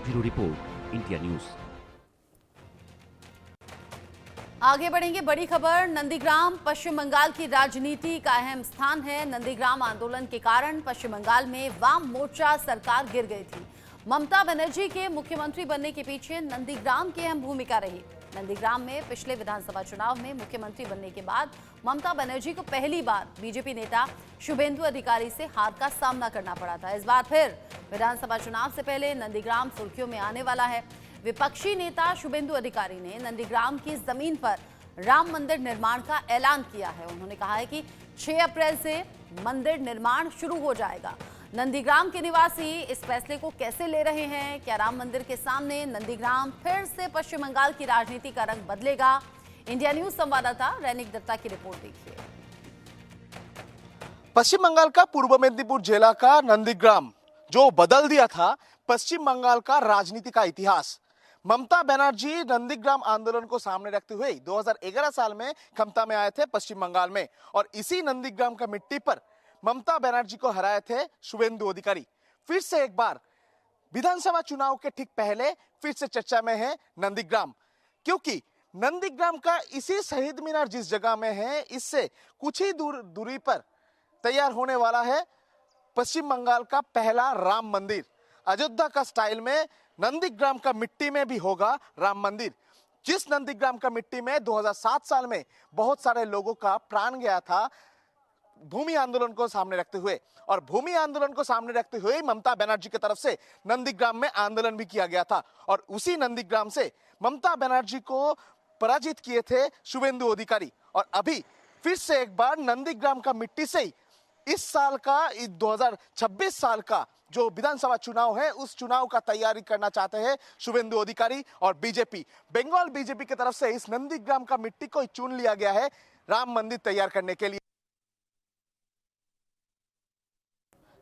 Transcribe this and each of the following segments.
Bureau report, India news. आगे बढ़ेंगे। बड़ी खबर, नंदीग्राम पश्चिम बंगाल की राजनीति का अहम स्थान है। नंदीग्राम आंदोलन के कारण पश्चिम बंगाल में वाम मोर्चा सरकार गिर गई थी। ममता बनर्जी के मुख्यमंत्री बनने के पीछे नंदीग्राम की अहम भूमिका रही। नंदीग्राम में पिछले विधानसभा चुनाव में मुख्यमंत्री बनने के बाद ममता बनर्जी को पहली बार बीजेपी नेता शुभेंदु अधिकारी से हार का सामना करना पड़ा था। इस बार फिर विधानसभा चुनाव से पहले नंदीग्राम सुर्खियों में आने वाला है। विपक्षी नेता शुभेंदु अधिकारी ने नंदीग्राम की जमीन पर राम मंदिर निर्माण का ऐलान किया है। उन्होंने कहा है कि 6 अप्रैल से मंदिर निर्माण शुरू हो जाएगा। नंदीग्राम के निवासी इस फैसले को कैसे ले रहे हैं? क्या राम मंदिर के सामने नंदीग्राम फिर से पश्चिम बंगाल की राजनीति का रंग बदलेगा? इंडिया न्यूज संवाददाता रैनिक दत्ता की रिपोर्ट देखिए। पश्चिम बंगाल का पूर्व मेदिनीपुर जिला का नंदीग्राम जो बदल दिया था पश्चिम बंगाल का राजनीति का इतिहास। ममता बनर्जी नंदीग्राम आंदोलन को सामने रखते हुए 2011 साल में क्षमता में आए थे पश्चिम बंगाल में, और इसी नंदीग्राम का मिट्टी पर ममता बनर्जी को हराए थे शुभेंदु अधिकारी। फिर से एक बार विधानसभा चुनाव के ठीक पहले फिर से चर्चा में है नंदीग्राम, क्योंकि नंदीग्राम का इसी शहीद मीनार जिस जगह में है, इससे कुछ ही दूरी पर तैयार होने वाला है पश्चिम बंगाल का पहला राम मंदिर। अयोध्या का स्टाइल में नंदीग्राम का मिट्टी में भी होगा राम मंदिर। जिस नंदीग्राम का मिट्टी में 2007 साल में बहुत सारे लोगों का प्राण गया था भूमि आंदोलन को सामने रखते हुए, और भूमि आंदोलन को सामने रखते हुए ममता बनर्जी की तरफ से नंदीग्राम में आंदोलन भी किया गया था, और उसी नंदीग्राम से ममता बनर्जी को पराजित किए थे शुभेंदु अधिकारी। और अभी फिर से एक बार नंदीग्राम का मिट्टी से ही इस साल का 2026 साल का जो विधानसभा चुनाव है उस चुनाव का तैयारी करना चाहते हैं शुभेंदु अधिकारी और बीजेपी। बंगाल बीजेपी की तरफ से इस नंदीग्राम का मिट्टी को चुन लिया गया है राम मंदिर तैयार करने के लिए।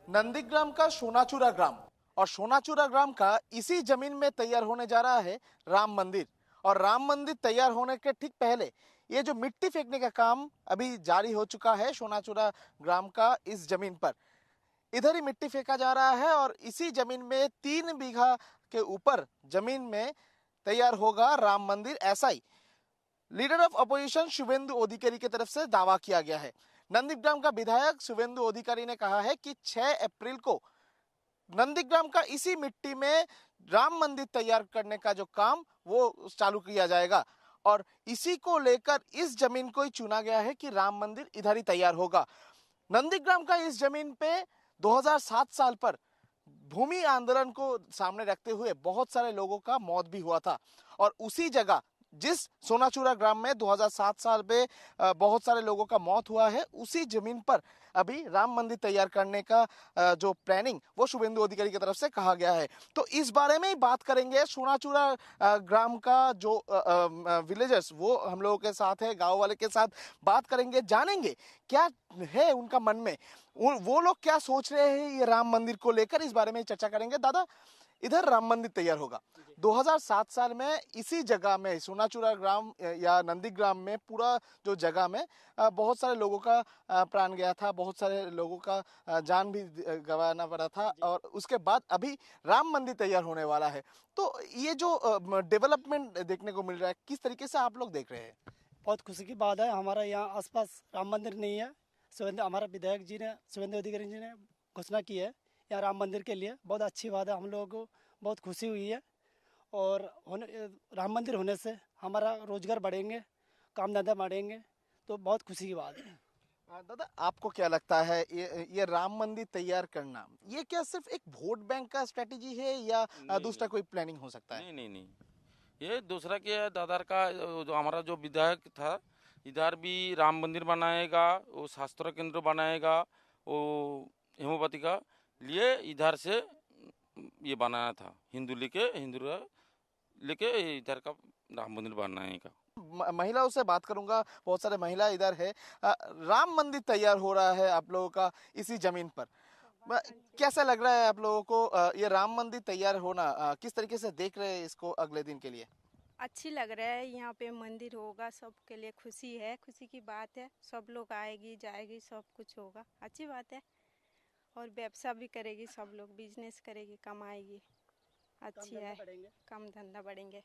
नंदीग्राम का सोनाचूरा ग्राम, और सोनाचूरा ग्राम का इसी जमीन में तैयार होने जा रहा है राम मंदिर। और राम मंदिर तैयार होने के ठीक पहले ये जो मिट्टी फेंकने का काम अभी जारी हो चुका है सोनाचूरा ग्राम का इस जमीन पर, इधर ही मिट्टी फेंका जा रहा है, और इसी जमीन में 3 बीघा के ऊपर जमीन में तैयार होगा राम मंदिर। ऐसा ही लीडर ऑफ अपोजिशन शुभेंदु अधिकारी की तरफ से दावा किया गया है। नंदीग्राम का विधायक शुभेंदु अधिकारी ने कहा है कि 6 अप्रैल को नंदीग्राम का इसी मिट्टी में राम मंदिर तैयार करने का जो काम वो चालू किया जाएगा, और इसी को लेकर इस जमीन को ही चुना गया है कि राम मंदिर इधर ही तैयार होगा। नंदीग्राम का इस जमीन पे 2007 साल पर भूमि आंदोलन को सामने रखते हुए बहुत सारे लोगों का मौत भी हुआ था, और उसी जगह जिस सोनाचूरा ग्राम में 2007 साल में बहुत सारे लोगों का मौत हुआ है, उसी जमीन पर अभी राम मंदिर तैयार करने का जो प्लानिंग वो शुभेंदु अधिकारी की तरफ से कहा गया है। तो इस बारे में ही बात करेंगे। सोनाचूरा ग्राम का जो विलेजर्स वो हम लोगों के साथ है, गांव वाले के साथ बात करेंगे, जानेंगे क्या है उनका मन में, वो लोग क्या सोच रहे हैं ये राम मंदिर को लेकर, इस बारे में चर्चा करेंगे। दादा, इधर राम मंदिर तैयार होगा 2007 साल में इसी जगह में सोनाचूरा ग्राम या नंदीग्राम में, पूरा जो जगह में बहुत सारे लोगों का प्राण गया था, बहुत सारे लोगों का जान भी गंवाना पड़ा था, और उसके बाद अभी राम मंदिर तैयार होने वाला है। तो ये जो डेवलपमेंट देखने को मिल रहा है, किस तरीके से आप लोग देख रहे हैं? बहुत खुशी की बात है। हमारा यहाँ आसपास राम मंदिर नहीं है। हमारा विधायक जी ने, शुभेंदु अधिकारी जी ने घोषणा की है यहाँ राम मंदिर के लिए। बहुत अच्छी बात है, हम लोगों को बहुत खुशी हुई है। और राम मंदिर होने से हमारा रोजगार बढ़ेंगे, काम धंधा बढ़ेंगे, तो बहुत खुशी की बात है। दादा, आपको क्या लगता है ये राम मंदिर तैयार करना, ये क्या सिर्फ एक वोट बैंक का स्ट्रेटेजी है या दूसरा कोई प्लानिंग हो सकता है? नहीं, ये दूसरा क्या है, दादर का जो हमारा जो विधायक था, इधर भी राम मंदिर बनाएगा, वो शास्त्र केंद्र बनाएगा, वो हेमोपैथी का लिए इधर से ये बनाया था, हिंदू लेके इधर का राम मंदिर बनाएगा। महिलाओं से बात करूंगा, बहुत सारे महिला इधर है। राम मंदिर तैयार हो रहा है आप लोगों का इसी जमीन पर, कैसा लग रहा है आप लोगों को ये राम मंदिर तैयार होना? किस तरीके से देख रहे हैं इसको अगले दिन के लिए? अच्छी लग रहा है, यहाँ पे मंदिर होगा, सबके लिए खुशी है, खुशी की बात है। सब लोग आएगी जाएगी, सब कुछ होगा, अच्छी बात है। और व्यवसाय भी करेगी, सब लोग बिजनेस करेगी, कमाएगी। अच्छी है, कम धंधा बढ़ेंगे।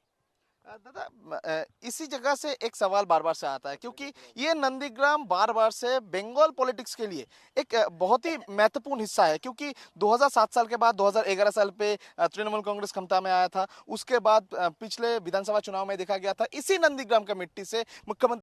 दादा, इसी जगह से एक सवाल बार बार से आता है क्योंकि ये नंदीग्राम बार बार से बंगाल पॉलिटिक्स के लिए एक बहुत ही महत्वपूर्ण हिस्सा है क्योंकि 2007 साल के बाद 2011 साल पे तृणमूल कांग्रेस क्षमता में आया था। उसके बाद पिछले विधानसभा चुनाव में देखा गया था इसी नंदीग्राम का मिट्टी से मुख्यमंत्री